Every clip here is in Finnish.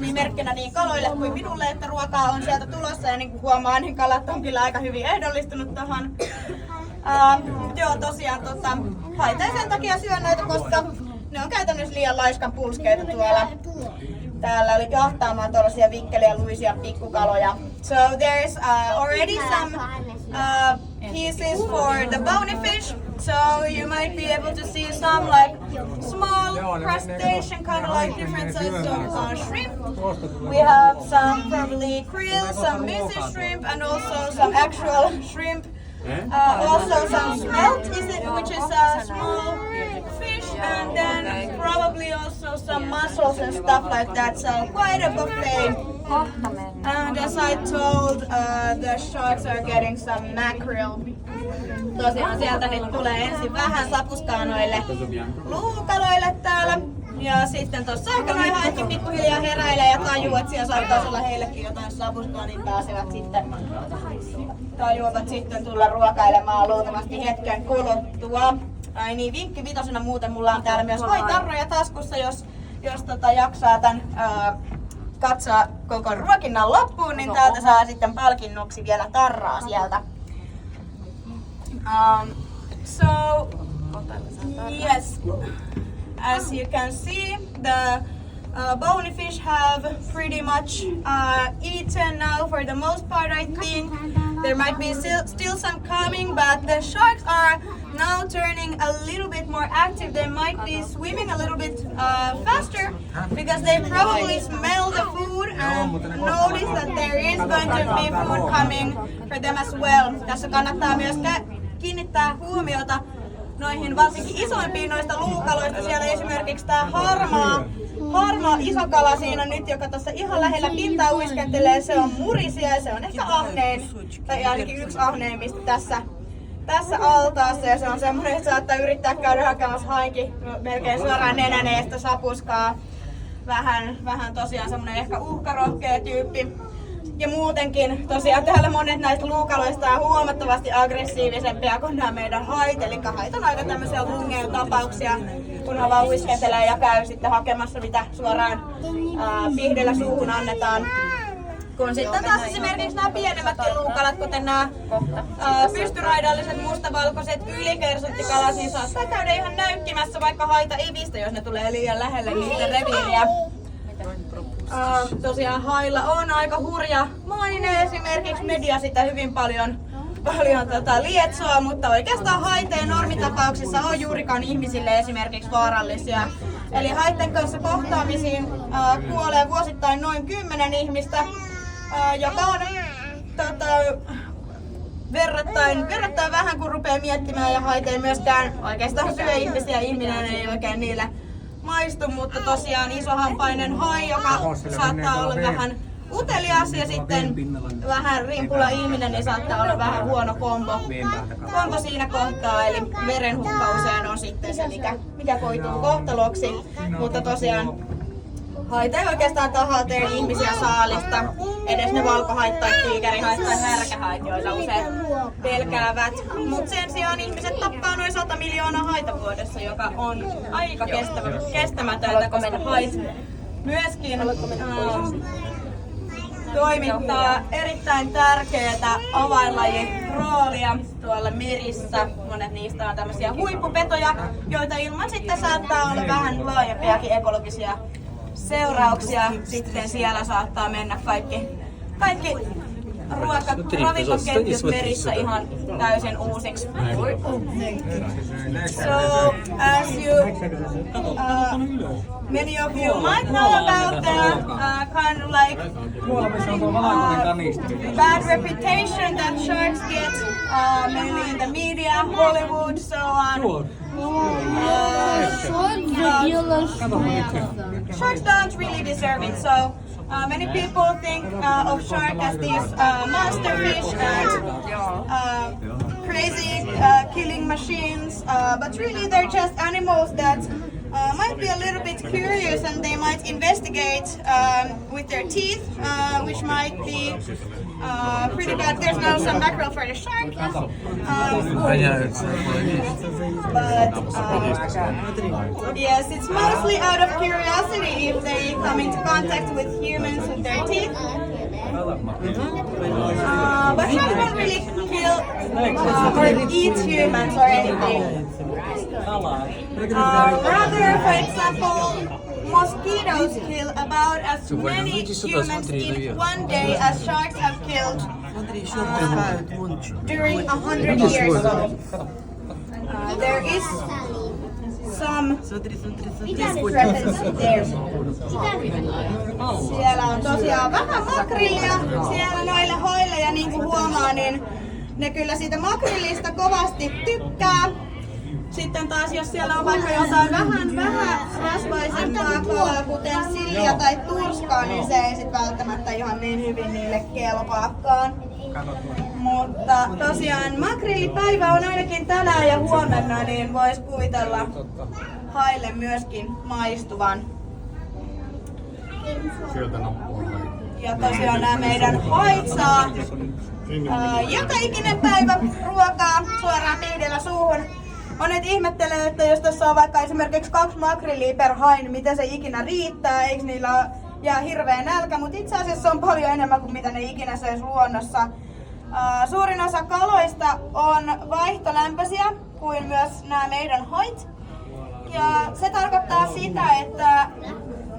nimimerkkinä niin kaloille kuin minulle, että ruokaa on sieltä tulossa ja niin kuin huomaa, niin kalat on kyllä aika hyvin ehdollistunut tohon. Joo, tosiaan haitain sen takia syön näitä, koska ne on käytännössä liian laiskan pulskeita tuolla. Täällä oli ahtaamaan tuollaisia vikkeliä luisia pikkukaloja. So there's already some pieces for the bony fish. So you might be able to see some like small crustacean, kind of like different sizes of shrimp. We have some probably krill, some missy shrimp, and also some actual shrimp. Also some smelt, which is a small fish, and then probably also some mussels and stuff like that. So quite a buffet. And as I told, the sharks are getting some mackerel. Tosiaan sieltä nyt tulee ensin vähän sapuskaa noille luukaloille täällä. Ja sitten tossa ehkä noin haetkin pikkuhiljaa heräilee ja tajuu, että siellä saattaa olla heillekin jotain sapuskaa, niin tajuavat sitten tulla ruokailemaan luultavasti hetken kuluttua. Ai niin, vinkki vitosena muuten mulla on täällä myös haitarroja taskussa, jos jaksaa tän katsoa koko ruokinnan loppuun, niin täältä saa sitten palkinnoksi vielä tarraa sieltä. So, yes, as you can see, the bony fish have pretty much eaten now for the most part, I think. There might be still some coming, but the sharks are now turning a little bit more active. They might be swimming a little bit faster because they probably smell the food and notice that there is going to be food coming for them as well. Tässä kannattaa myös kiinnittää huomiota noihin varsinkin isoimpiin noista luukaloista. Siellä esimerkiksi tää harmaa iso kala siinä nyt, joka tässä ihan lähellä pintaa uiskentelee. Se on murisia ja se on ehkä ahnein, tai ainakin yksi ahneimmista tässä altaassa. Ja se on semmoinen, että saattaa yrittää käydä hakemassa hainkin melkein suoraan nenän eestä sapuskaa. Vähän tosiaan semmoinen ehkä uhkarohkea tyyppi. Ja muutenkin tosiaan täällä monet näistä luukaloista on huomattavasti aggressiivisempia kuin nämä meidän hait. Eli hait on aika tämmöisiä tapauksia, kun ne vaan uiskentelee ja käy sitten hakemassa mitä suoraan pihdellä suuhun annetaan. Kun sitten taas esimerkiksi nämä pienemmätkin luukalat, kuten nämä pystyraidalliset mustavalkoiset ylikersuttikalat, niin saattaa käydä ihan näykkimässä, vaikka haita ei pistä, jos ne tulee liian lähelle niiden reviiriä. Tosiaan hailla on aika hurja maine, esimerkiksi media sitä hyvin paljon lietsoa, mutta oikeastaan haiteen normitapauksissa on juurikaan ihmisille esimerkiksi vaarallisia. Eli haitten kanssa kohtaamisiin kuolee vuosittain noin 10 ihmistä, joka on verrattain vähän kun rupeaa miettimään, ja haiteen myöskään oikeastaan syö ihmisiä, ihminen ei oikein niille maistu, mutta tosiaan isohampainen hai, joka saattaa olla vähän utelias ja sitten vähän rimpula ihminen, niin saattaa olla vähän huono kombo siinä kohtaa, eli verenhukka usein on sitten se, mikä koituu kohtaloksi, mutta tosiaan haita ei oikeastaan tahalteen ihmisiä saalista, edes ne valkohait tai tiikerihait tai härkähait, joita usein pelkäävät. Mutta sen sijaan ihmiset tappaa noin 100 miljoonaa haita vuodessa, joka on aika kestämätöntä, koska hait myöskin toimittaa erittäin tärkeää avainlajin roolia tuolla merissä. Monet niistä on tämmöisiä huippupetoja, joita ilman sitten saattaa olla vähän laajempiakin ekologisia seurauksia. Sitten siellä saattaa mennä kaikki ravinneketjut merissä ihan täysin uusiksi. So, as many of you might know about the kind of like bad reputation that sharks get, mainly in the media, Hollywood, so on. Sharks don't really deserve it. So many people think of shark as these monster fish and crazy killing machines, but really they're just animals that might be a little bit curious, and they might investigate with their teeth, which might be pretty bad. There's now some mackerel for the shark. But yes, it's mostly out of curiosity if they come into contact with humans with their teeth. But sharks don't really kill or eat humans or anything. Rather, for example, mosquitoes kill about as many humans in one day as sharks have killed during 100 years. There is some discrepancy there. Siellä on tosiaan vähän makrillia siellä noille hoille ja niin kuin huomaa, niin ne kyllä siitä makrillista kovasti tykkää. Sitten taas jos siellä on vaikka jotain vähän rasvaisempaa kalaa, kuten silja tai turskaa, niin se ei sit välttämättä ihan niin hyvin niille kelpaakaan. Mutta tosiaan makrillipäivä on ainakin tänään ja huomenna, niin vois kuvitella haille myöskin maistuvan. Ja tosiaan nämä meidän hait saa joka ikinen päivä ruokaa suoraan pihdellä suuhun. Monet ihmettelee, että jos tässä on vaikka esimerkiksi 2 makrillia per hai, niin miten se ikinä riittää, eikö niillä jää hirveä nälkä, mutta itse asiassa on paljon enemmän kuin mitä ne ikinä söis luonnossa. Suurin osa kaloista on vaihtolämpöisiä, kuin myös nämä meidän hait. Ja se tarkoittaa sitä, että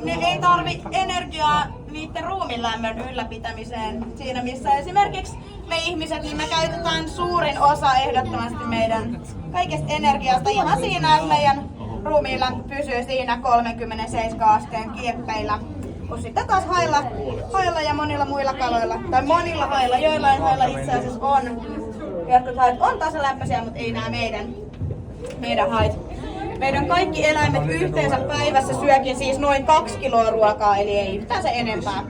ne ei tarvi energiaa niiden ruumiinlämmön ylläpitämiseen. Siinä missä esimerkiksi me ihmiset, niin me käytetään suurin osa ehdottomasti meidän kaikesta energiasta ihan siinä, että meidän ruumiinlämpö pysyy siinä 37 asteen kieppeillä. Kun sitten taas hailla ja monilla muilla kaloilla, tai monilla hailla, joillain hailla itse asiassa on. Jotkut hait on tasalämpöisiä, mutta ei nämä meidän hait. Meidän kaikki eläimet yhteensä päivässä syökin siis noin 2 kiloa ruokaa, eli ei yhtään se enempää.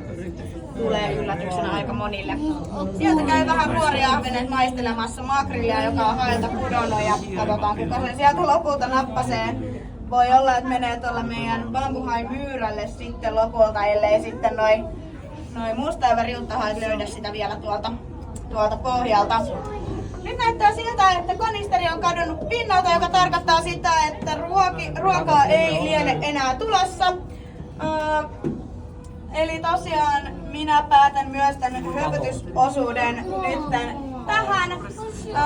Tulee yllätyksenä aika monille. Sieltä käy vähän ruoriahvenet maistelemassa makrillia, joka on hailta pudonnut, ja katsotaan kuka sen sieltä lopulta nappasee. Voi olla, että menee tuolla meidän bambuhain myyrälle sitten lopulta, ellei sitten noi musta- ja riuttahait löydä sitä vielä tuolta pohjalta. Nyt näyttää siltä, että kanisteri on kadonnut pinnalta, joka tarkoittaa sitä, että ruokaa ei liene enää tulossa. Eli tosiaan minä päätän myös tämän höpötysosuuden nyt tähän.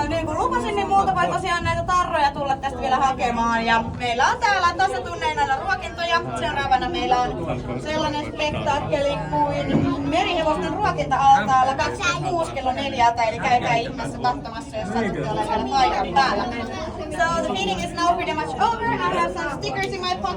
Niin kuin lupasin, niin multa voi tosiaan näitä tarroja tulla tästä vielä hakemaan. Ja meillä on täällä tasatunneina ruokintoja. Seuraavana meillä on sellainen spektaakkeli kuin merihevosten ruokinta-altaalla 26 kello 4. Eli käykää ihmeessä katsomassa, jos satutte olemaan paikan päällä. So the meeting is now pretty much over. I have some stickers in my pocket.